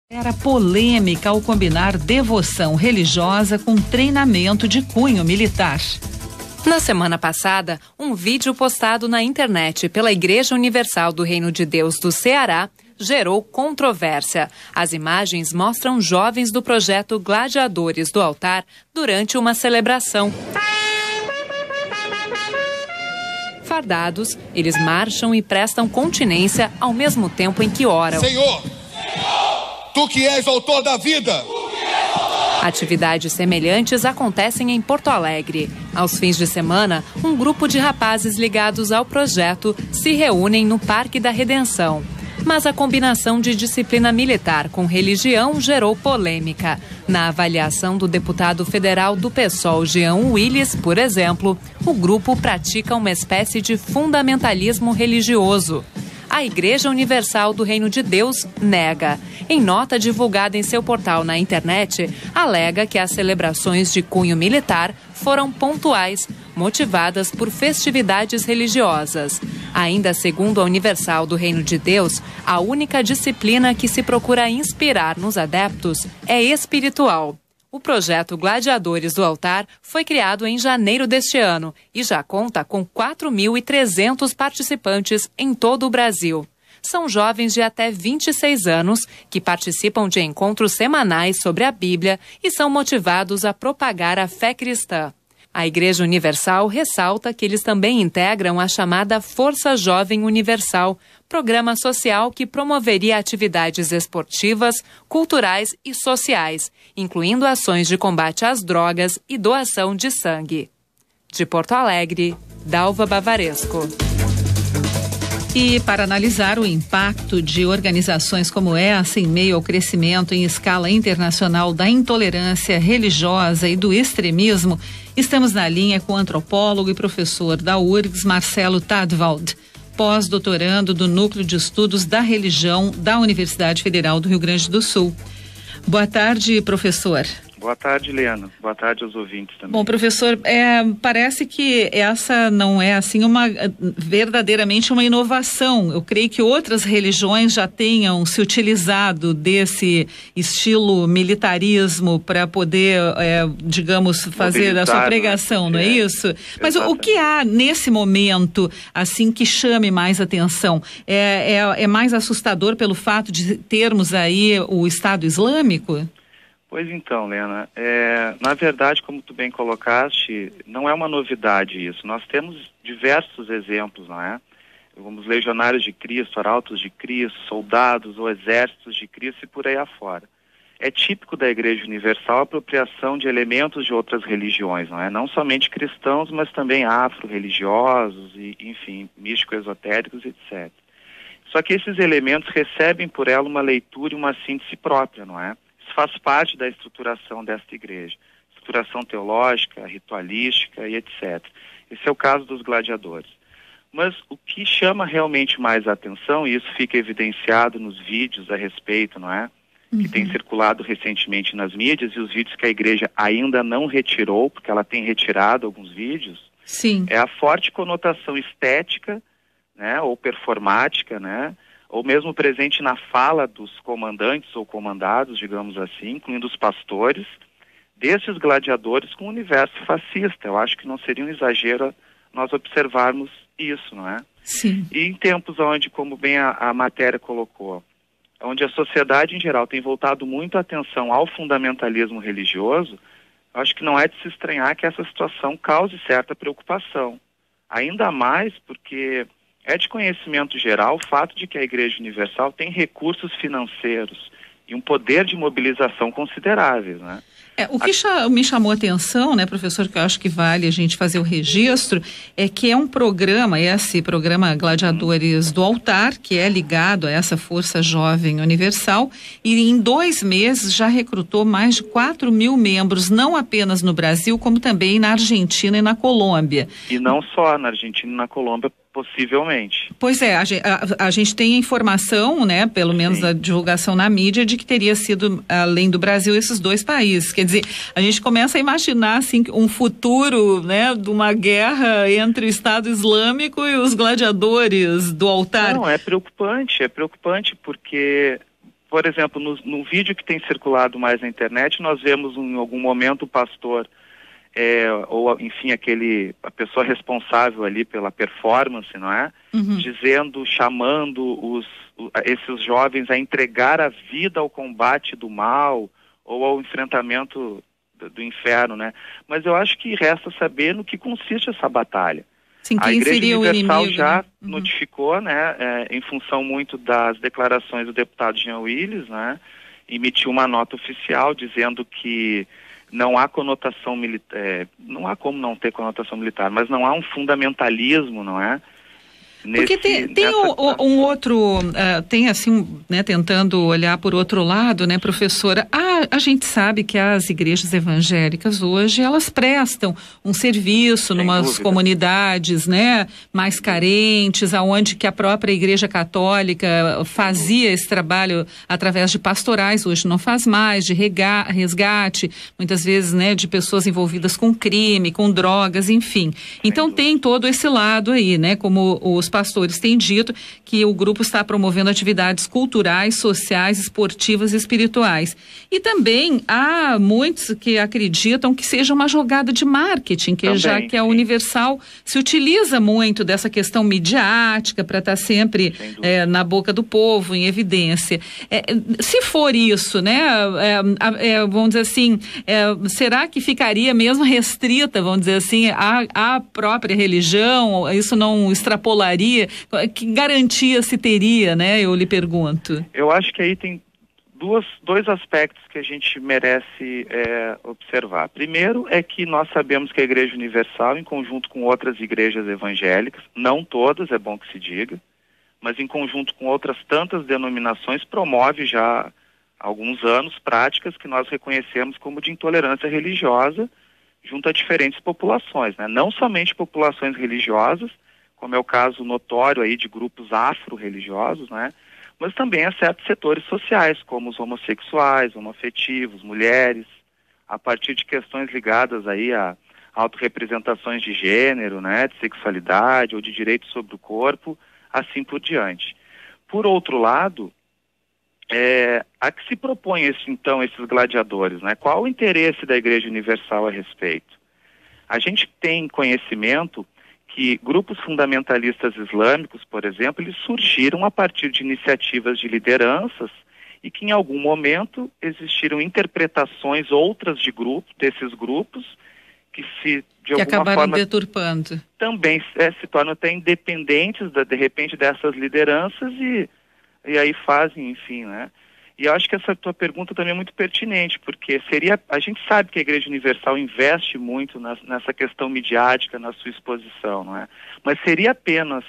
Era polêmica ao combinar devoção religiosa com treinamento de cunho militar. Na semana passada, um vídeo postado na internet pela Igreja Universal do Reino de Deus do Ceará gerou controvérsia. As imagens mostram jovens do projeto Gladiadores do Altar durante uma celebração. Fardados, eles marcham e prestam continência ao mesmo tempo em que oram. Senhor, tu que és autor da vida. Atividades semelhantes acontecem em Porto Alegre. Aos fins de semana, um grupo de rapazes ligados ao projeto se reúnem no Parque da Redenção. Mas a combinação de disciplina militar com religião gerou polêmica. Na avaliação do deputado federal do PSOL, Jean Willis, por exemplo, o grupo pratica uma espécie de fundamentalismo religioso. A Igreja Universal do Reino de Deus nega. Em nota divulgada em seu portal na internet, alega que as celebrações de cunho militar foram pontuais, motivadas por festividades religiosas. Ainda segundo a Universal do Reino de Deus, a única disciplina que se procura inspirar nos adeptos é espiritual. O projeto Gladiadores do Altar foi criado em janeiro deste ano e já conta com 4.300 participantes em todo o Brasil. São jovens de até 26 anos que participam de encontros semanais sobre a Bíblia e são motivados a propagar a fé cristã. A Igreja Universal ressalta que eles também integram a chamada Força Jovem Universal, programa social que promoveria atividades esportivas, culturais e sociais, incluindo ações de combate às drogas e doação de sangue. De Porto Alegre, Dalva Bavaresco. E para analisar o impacto de organizações como essa em meio ao crescimento em escala internacional da intolerância religiosa e do extremismo, estamos na linha com o antropólogo e professor da URGS, Marcelo Tadwald, pós-doutorando do Núcleo de Estudos da Religião da Universidade Federal do Rio Grande do Sul. Boa tarde, professor. Boa tarde, Liana. Boa tarde aos ouvintes também. Bom, professor, parece que essa não é assim verdadeiramente uma inovação. Eu creio que outras religiões já tenham se utilizado desse estilo militarismo para poder, digamos, fazer a sua pregação, não é isso? Mas o que há nesse momento, assim, que chame mais atenção? É mais assustador pelo fato de termos aí o Estado Islâmico? Pois então, Lena, na verdade, como tu bem colocaste, não é uma novidade isso. Nós temos diversos exemplos, não é? Como os legionários de Cristo, arautos de Cristo, soldados ou exércitos de Cristo e por aí afora. É típico da Igreja Universal a apropriação de elementos de outras religiões, não é? Não somente cristãos, mas também afro-religiosos e, enfim, místico-esotéricos, etc. Só que esses elementos recebem por ela uma leitura e uma síntese própria, não é? Faz parte da estruturação desta igreja, estruturação teológica, ritualística e etc. Esse é o caso dos gladiadores. Mas o que chama realmente mais a atenção, e isso fica evidenciado nos vídeos a respeito, não é? Que tem circulado recentemente nas mídias, e os vídeos que a igreja ainda não retirou, porque ela tem retirado alguns vídeos, sim, é a forte conotação estética, né, ou performática, né, ou mesmo presente na fala dos comandantes ou comandados, digamos assim, incluindo os pastores, desses gladiadores com o universo fascista. Eu acho que não seria um exagero nós observarmos isso, não é? Sim. E em tempos onde, como bem a matéria colocou, onde a sociedade em geral tem voltado muito a atenção ao fundamentalismo religioso, eu acho que não é de se estranhar que essa situação cause certa preocupação. Ainda mais porque é de conhecimento geral o fato de que a Igreja Universal tem recursos financeiros e um poder de mobilização consideráveis, né? O que me chamou a atenção, né, professor, que eu acho que vale a gente fazer o registro, é que é um programa, esse programa Gladiadores do Altar, que é ligado a essa Força Jovem Universal, e em 2 meses já recrutou mais de 4.000 membros, não apenas no Brasil, como também na Argentina e na Colômbia. E não só na Argentina e na Colômbia, possivelmente. Pois é, a gente tem informação, né, pelo menos a divulgação na mídia, de que teria sido, além do Brasil, esses 2 países. Quer dizer, a gente começa a imaginar, assim, um futuro, né, de uma guerra entre o Estado Islâmico e os gladiadores do altar. Não, é preocupante porque por exemplo, no vídeo que tem circulado mais na internet, nós vemos em algum momento o pastor, ou enfim, a pessoa responsável ali pela performance, não é? Chamando esses jovens a entregar a vida ao combate do mal ou ao enfrentamento do inferno, né? Mas eu acho que resta saber no que consiste essa batalha. Sim, a Igreja Universal já né? notificou, né, em função muito das declarações do deputado Jean Willis, né, emitiu uma nota oficial dizendo que não há conotação militar, não há como não ter conotação militar, mas não há um fundamentalismo, não é? Porque tem um outro, tem assim, né, tentando olhar por outro lado, né, professora, a gente sabe que as igrejas evangélicas hoje, elas prestam um serviço numas comunidades, né, mais carentes, aonde que a própria Igreja Católica fazia esse trabalho através de pastorais, hoje não faz mais, de resgate, muitas vezes, né, de pessoas envolvidas com crime, com drogas, enfim. Então tem todo esse lado aí, né, como os pastores têm dito, que o grupo está promovendo atividades culturais, sociais, esportivas e espirituais. E também há muitos que acreditam que seja uma jogada de marketing, já que a Universal se utiliza muito dessa questão midiática para estar sempre na boca do povo, em evidência. Se for isso, né, vamos dizer assim, será que ficaria mesmo restrita, vamos dizer assim, à própria religião? Isso não extrapolaria? Que garantia se teria, né? Eu lhe pergunto. Eu acho que aí tem dois aspectos que a gente merece observar. Primeiro é que nós sabemos que a Igreja Universal, em conjunto com outras igrejas evangélicas, não todas, é bom que se diga, mas em conjunto com outras tantas denominações, promove já há alguns anos práticas que nós reconhecemos como de intolerância religiosa junto a diferentes populações, né? Não somente populações religiosas, como é o caso notório aí de grupos afro-religiosos, né? Mas também a certos setores sociais, como os homossexuais, homoafetivos, mulheres, a partir de questões ligadas aí a autorrepresentações de gênero, né, de sexualidade ou de direitos sobre o corpo, assim por diante. Por outro lado, a que se propõe esses gladiadores, né? Qual o interesse da Igreja Universal a respeito? A gente tem conhecimento que grupos fundamentalistas islâmicos, por exemplo, eles surgiram a partir de iniciativas de lideranças e que em algum momento existiram interpretações outras desses grupos que de alguma acabaram forma deturpando. Também se tornam até independentes de repente dessas lideranças e aí fazem, enfim, né? E eu acho que essa tua pergunta também é muito pertinente, porque a gente sabe que a Igreja Universal investe muito nessa questão midiática, na sua exposição, não é? Mas seria apenas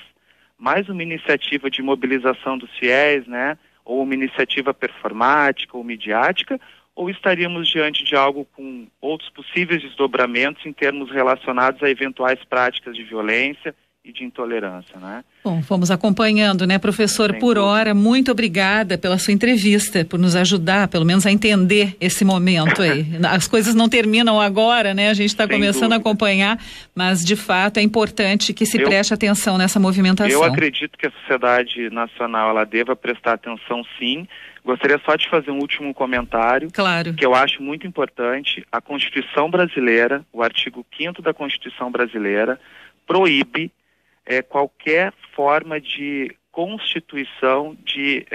mais uma iniciativa de mobilização dos fiéis, né? Ou uma iniciativa performática ou midiática, ou estaríamos diante de algo com outros possíveis desdobramentos em termos relacionados a eventuais práticas de violência e de intolerância, né? Bom, vamos acompanhando, né, professor? Por hora, muito obrigada pela sua entrevista, por nos ajudar, pelo menos, a entender esse momento aí. As coisas não terminam agora, né? A gente está começando a acompanhar, mas, de fato, é importante que se preste atenção nessa movimentação. Eu acredito que a sociedade nacional, ela deva prestar atenção, sim. Gostaria só de fazer um último comentário, claro, que eu acho muito importante. A Constituição brasileira, o artigo 5º da Constituição brasileira, proíbe qualquer forma de constituição de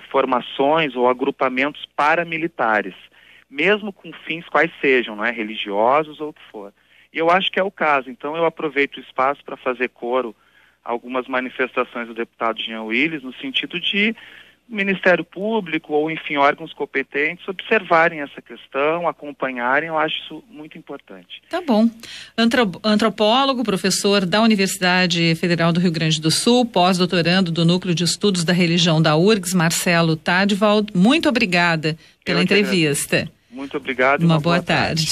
formações ou agrupamentos paramilitares, mesmo com fins quais sejam, não é, religiosos ou o que for. E eu acho que é o caso. Então eu aproveito o espaço para fazer coro a algumas manifestações do deputado Jean Willis, no sentido de Ministério Público ou, enfim, órgãos competentes observarem essa questão, acompanharem. Eu acho isso muito importante. Tá bom. Antropólogo, professor da Universidade Federal do Rio Grande do Sul, pós-doutorando do Núcleo de Estudos da Religião da URGS, Marcelo Tadwald, muito obrigada pela entrevista. Muito obrigado. Uma boa tarde.